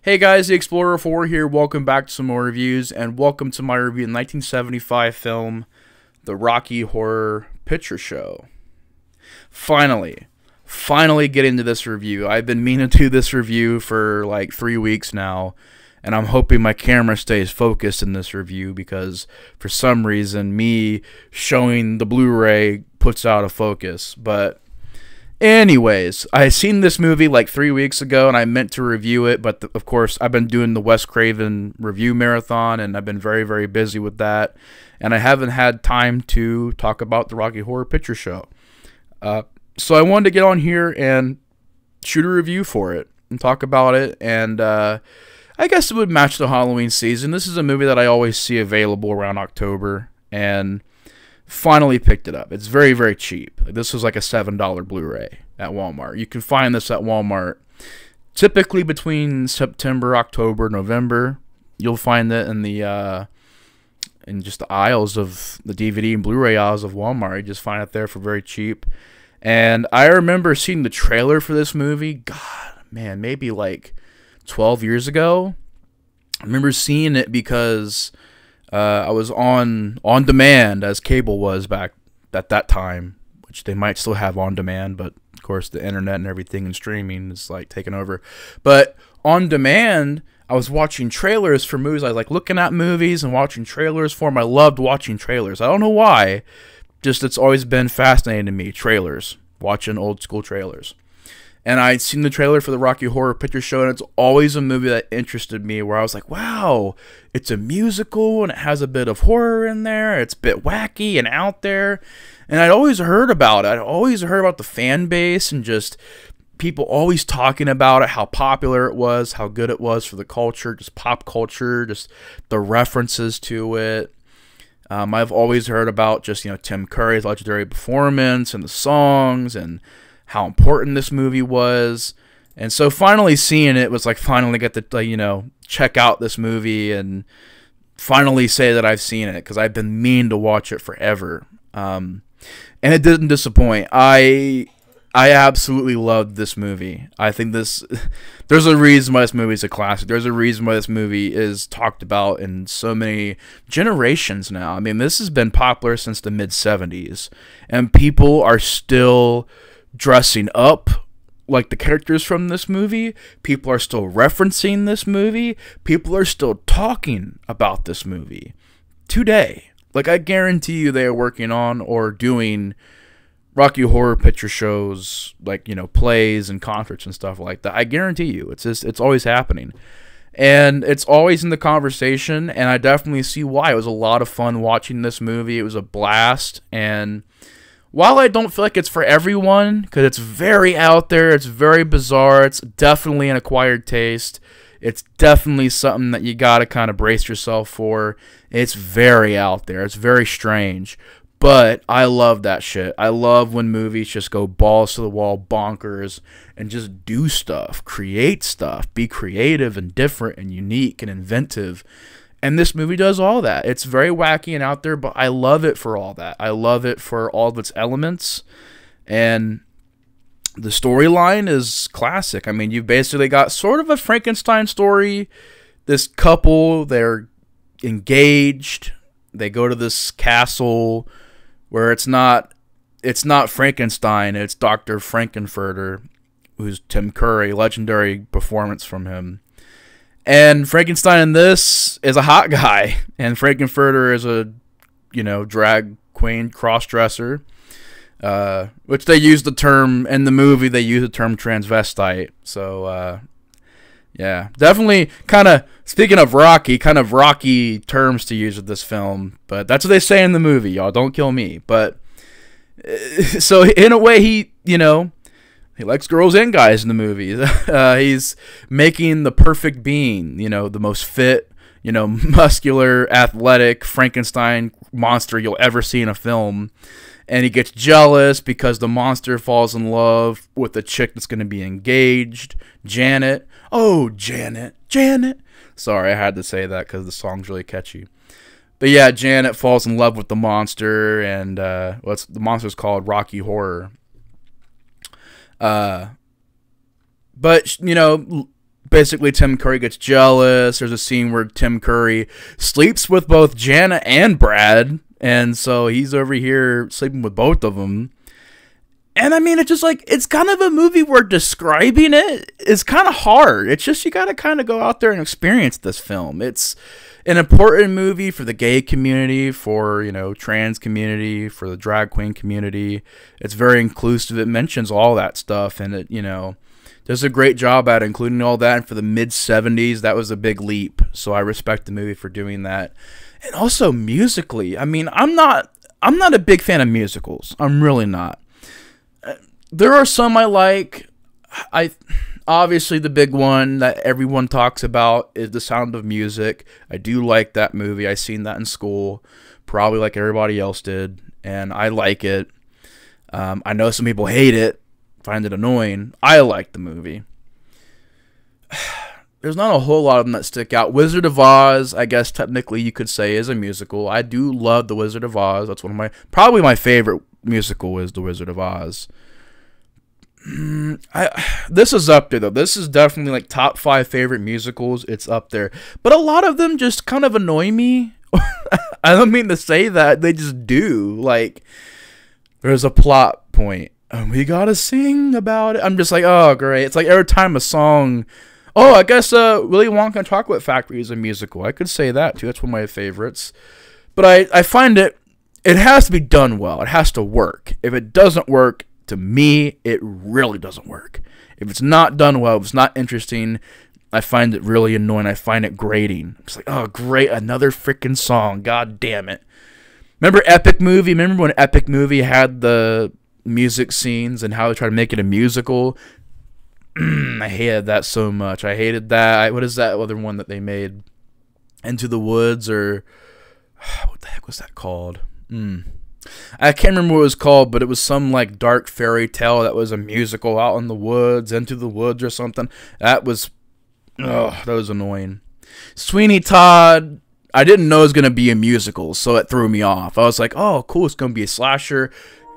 Hey guys, the Explorer 4 here. Welcome back to some more reviews, and welcome to my review of the 1975 film, The Rocky Horror Picture Show. Finally get into this review. I've been meaning to do this review for like 3 weeks now, and I'm hoping my camera stays focused in this review because for some reason me showing the Blu-ray puts out of focus. But anyways, I seen this movie like 3 weeks ago and I meant to review it, but of course I've been doing the Wes Craven review marathon and I've been very busy with that, and I haven't had time to talk about the Rocky Horror Picture Show. So I wanted to get on here and shoot a review for it and talk about it, and I guess it would match the Halloween season. This is a movie that I always see available around October, and finally picked it up. It's very cheap. This was like a $7 Blu-ray at Walmart. You can find this at Walmart typically between September, October, November. You'll find it in the in just the aisles of the DVD and Blu-ray aisles of Walmart. You just find it there for very cheap. And I remember seeing the trailer for this movie, God, man, maybe like 12 years ago. I remember seeing it because I was on demand, as cable was back at that time, which they might still have on demand, but of course the internet and everything and streaming is like taking over. But on demand, I was watching trailers for movies. I was like looking at movies and watching trailers for them. I loved watching trailers. I don't know why, just it's always been fascinating to me, trailers, watching old school trailers. And I'd seen the trailer for the Rocky Horror Picture Show, and it's always a movie that interested me, where I was like, wow, it's a musical, and it has a bit of horror in there. It's a bit wacky and out there. And I'd always heard about it. I'd always heard about the fan base and just people always talking about it, how popular it was, how good it was for the culture, just pop culture, just the references to it. I've always heard about just, Tim Curry's legendary performance and the songs and how important this movie was. And so finally seeing it was like finally get to check out this movie and finally say that I've seen it, because I've been meaning to watch it forever. And it didn't disappoint. I absolutely loved this movie. I think there's a reason why this movie is a classic. There's a reason why this movie is talked about in so many generations now. I mean, this has been popular since the mid-70s, and people are still dressing up like the characters from this movie. People are still referencing this movie. People are still talking about this movie today. Like, I guarantee you they are working on or doing Rocky Horror Picture Shows, like, plays and concerts and stuff like that. I guarantee you it's always happening, and it's always in the conversation, and I definitely see why. It was a lot of fun watching this movie. It was a blast, and while I don't feel like it's for everyone, because it's very out there, it's very bizarre, it's definitely an acquired taste, it's definitely something that you gotta kind of brace yourself for. It's very out there, it's very strange, but I love that shit. I love when movies just go balls to the wall bonkers and just do stuff, create stuff, be creative and different and unique and inventive. And this movie does all that. It's very wacky and out there, but I love it for all that. I love it for all of its elements. And the storyline is classic. I mean, you've basically got sort of a Frankenstein story. This couple, they're engaged. They go to this castle where it's not Frankenstein, it's Dr. Frankenfurter, who's Tim Curry, legendary performance from him. And Frankenstein in this is a hot guy, and Frankenfurter is a, drag queen, cross-dresser, which they use the term, in the movie, they use the term transvestite. So, yeah, definitely kind of, speaking of Rocky, kind of Rocky terms to use with this film, but that's what they say in the movie, y'all, don't kill me. But, so in a way, he likes girls and guys in the movie. He's making the perfect being, the most fit, muscular, athletic Frankenstein monster you'll ever see in a film. And he gets jealous because the monster falls in love with the chick that's going to be engaged, Janet. Oh, Janet. Sorry, I had to say that because the song's really catchy. But yeah, Janet falls in love with the monster, and the monster's called Rocky Horror. But basically Tim Curry gets jealous. There's a scene where Tim Curry sleeps with both Janet and Brad, and so he's over here sleeping with both of them. And I mean, it's just like, it's kind of a movie where describing it is kind of hard. It's just, you got to kind of go out there and experience this film. It's an important movie for the gay community, for, you know, trans community, for the drag queen community. It's very inclusive. It mentions all that stuff, and it, you know, does a great job at including all that. And for the mid-70s, that was a big leap. So I respect the movie for doing that. And also musically, I mean, I'm not a big fan of musicals. I'm really not. There are some I like. Obviously the big one that everyone talks about is The Sound of Music. I do like that movie. I seen that in school, probably like everybody else did, and I like it. I know some people hate it, find it annoying. I like the movie. There's not a whole lot of them that stick out. Wizard of Oz, I guess technically you could say, is a musical. I do love The Wizard of Oz. That's one of probably my favorite musical is The Wizard of Oz. This is up there though. This is definitely like top 5 favorite musicals. It's up there, but a lot of them just kind of annoy me. I don't mean to say that, they just do. Like, there's a plot point and we gotta sing about it. I'm just like, oh great. It's like every time a song. Oh, I guess Willy Wonka and Chocolate Factory is a musical. I could say that too. That's one of my favorites. But I find it has to be done well. It has to work. If it doesn't work, to me, it really doesn't work. If it's not done well, if it's not interesting, I find it really annoying. I find it grating. It's like, oh, great, another freaking song. God damn it. Remember Epic Movie? Remember when Epic Movie had the music scenes and how they tried to make it a musical? I hated that so much. I hated that. What is that other one that they made? Into the Woods, or what the heck was that called? I can't remember what it was called, but it was some like dark fairy tale that was a musical out in the woods, Into the Woods or something. That was annoying. Sweeney Todd, I didn't know it was going to be a musical, so it threw me off. I was like, oh, cool, it's going to be a slasher.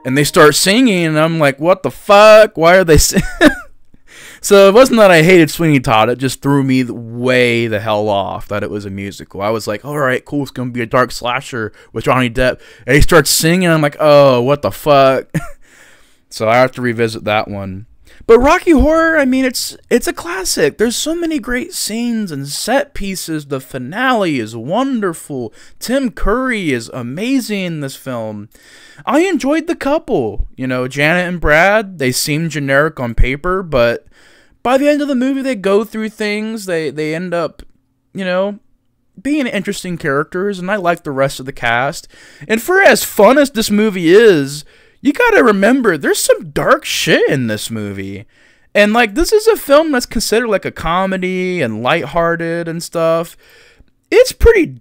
And they start singing, and I'm like, what the fuck? Why are they singing? So it wasn't that I hated Sweeney Todd. It just threw me way the hell off that it was a musical. I was like, all right, cool. It's going to be a dark slasher with Johnny Depp. And he starts singing. And I'm like, oh, what the fuck? So I have to revisit that one. But Rocky Horror, I mean, it's a classic. There's so many great scenes and set pieces. The finale is wonderful. Tim Curry is amazing in this film. I enjoyed the couple. You know, Janet and Brad, they seem generic on paper, but by the end of the movie, they go through things. They end up, you know, being interesting characters, and I like the rest of the cast. And for as fun as this movie is, you gotta remember, there's some dark shit in this movie. And, like, this is a film that's considered, like, a comedy and lighthearted and stuff. It's pretty,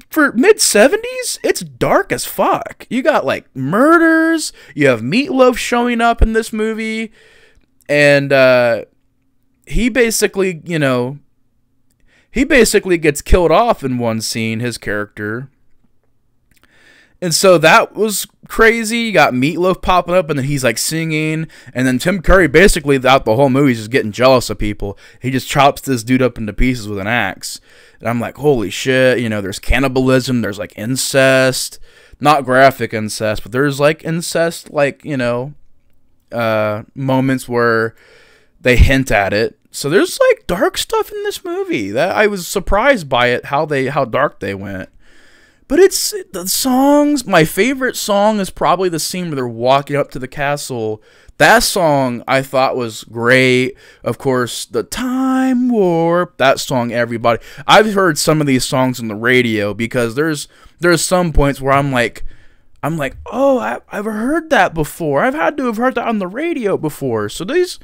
for mid-70s, it's dark as fuck. You got, like, murders. You have Meatloaf showing up in this movie. And, he basically, you know, gets killed off in one scene, his character. And so that was crazy. You got Meatloaf popping up, and then he's like singing. And then Tim Curry basically throughout the whole movie is just getting jealous of people. He just chops this dude up into pieces with an axe. And I'm like, holy shit. You know, there's cannibalism. There's like incest. Not graphic incest, but there's like incest, like, you know, moments where they hint at it. So there's like dark stuff in this movie that I was surprised by it, how dark they went. But it's the songs. My favorite song is probably the scene where they're walking up to the castle. That song I thought was great. Of course, the Time Warp. That song, everybody. I've heard some of these songs on the radio because there's some points where I'm like, oh, I've heard that before. I've had to have heard that on the radio before. So these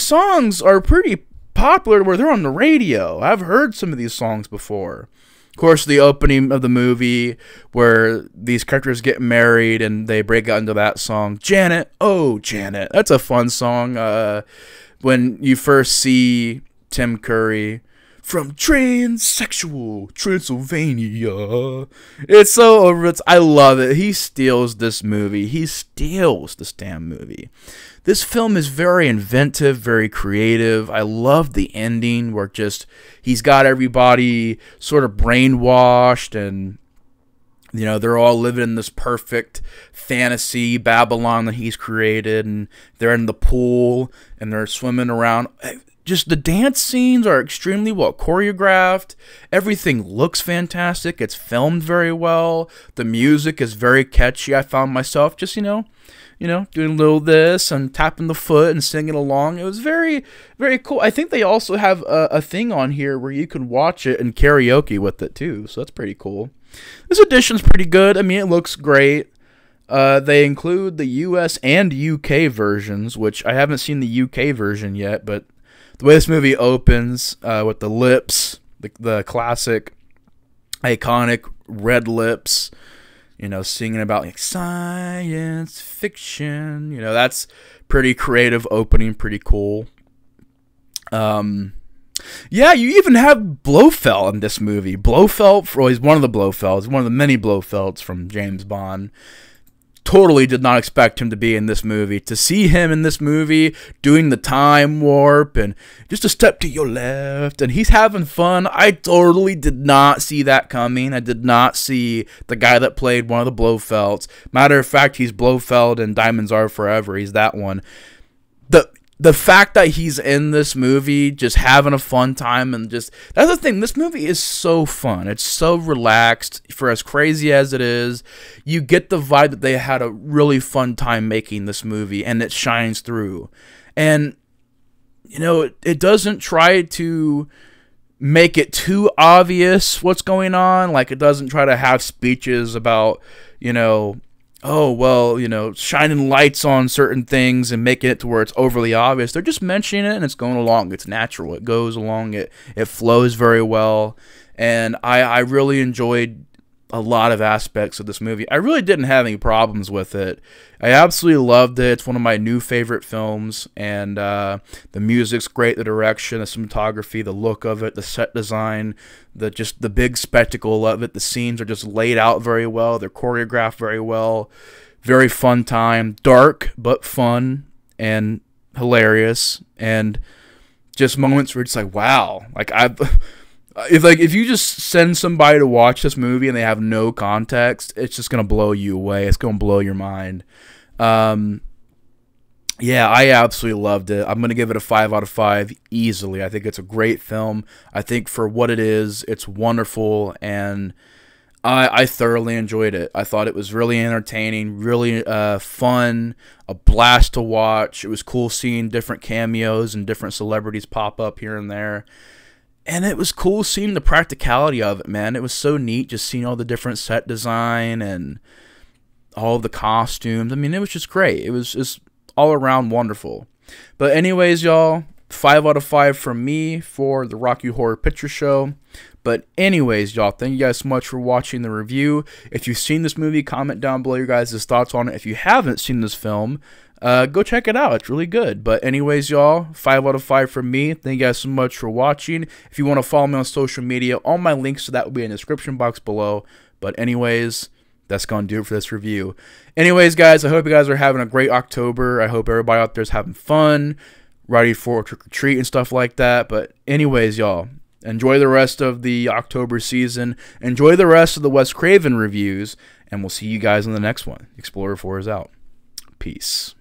songs are pretty popular where they're on the radio. I've heard some of these songs before. Of course, the opening of the movie where these characters get married and they break out into that song, Janet, oh Janet. That's a fun song. When you first see Tim Curry, from transsexual Transylvania. It's so over. I love it. He steals this movie. He steals this damn movie. This film is very inventive, very creative. I love the ending where just he's got everybody sort of brainwashed, and you know, they're all living in this perfect fantasy Babylon that he's created, and they're in the pool and they're swimming around. Just the dance scenes are extremely well choreographed. Everything looks fantastic. It's filmed very well. The music is very catchy. I found myself just, you know, doing a little this and tapping the foot and singing along. It was very, very cool. I think they also have a thing on here where you can watch it and karaoke with it too. So that's pretty cool. This edition's pretty good. I mean, it looks great. They include the US and UK versions, which I haven't seen the UK version yet, but the way this movie opens with the lips, the classic, iconic red lips, you know, singing about like science fiction, you know, that's pretty creative opening, pretty cool. Yeah, you even have Blofeld in this movie. Blofeld, well, he's one of the Blofelds, one of the many Blofelds from James Bond. Totally did not expect him to be in this movie. To see him in this movie doing the time warp and just a step to your left, and he's having fun. I totally did not see that coming. I did not see the guy that played one of the Blofelds. Matter of fact, he's Blofeld in Diamonds Are Forever. He's that one. The fact that he's in this movie just having a fun time, and just, that's the thing, this movie is so fun. It's so relaxed. For as crazy as it is, you get the vibe that they had a really fun time making this movie, and it shines through. And, you know, it doesn't try to make it too obvious what's going on. Like, it doesn't try to have speeches about, you know, oh, well, you know, shining lights on certain things and making it to where it's overly obvious. They're just mentioning it, and it's going along. It's natural. It goes along. It flows very well. And I really enjoyed a lot of aspects of this movie. I really didn't have any problems with it. I absolutely loved it. It's one of my new favorite films, and the music's great, the direction, the cinematography, the look of it, the set design, the big spectacle of it. The scenes are just laid out very well. They're choreographed very well. Very fun time. Dark, but fun and hilarious, and just moments where it's like, wow, like if you just send somebody to watch this movie and they have no context, it's just gonna blow you away. It's gonna blow your mind. Yeah, I absolutely loved it. I'm gonna give it a 5 out of 5 easily. I think it's a great film. I think for what it is, it's wonderful, and I thoroughly enjoyed it. I thought it was really entertaining, really fun, a blast to watch. It was cool seeing different cameos and different celebrities pop up here and there. And it was cool seeing the practicality of it, man. It was so neat just seeing all the different set design and all of the costumes. I mean, it was just great. It was just all around wonderful. But anyways, y'all, 5 out of 5 from me for the Rocky Horror Picture Show. But anyways, y'all, thank you guys so much for watching the review. If you've seen this movie, comment down below your guys' thoughts on it. If you haven't seen this film, go check it out. It's really good. But anyways, y'all, 5 out of 5 from me. Thank you guys so much for watching. If you want to follow me on social media, all my links to that will be in the description box below. But anyways, that's going to do it for this review. Anyways, guys, I hope you guys are having a great October. I hope everybody out there is having fun, ready for trick-or-treat and stuff like that. But anyways, y'all, enjoy the rest of the October season. Enjoy the rest of the Wes Craven reviews. And we'll see you guys in the next one. Explorer 4 is out. Peace.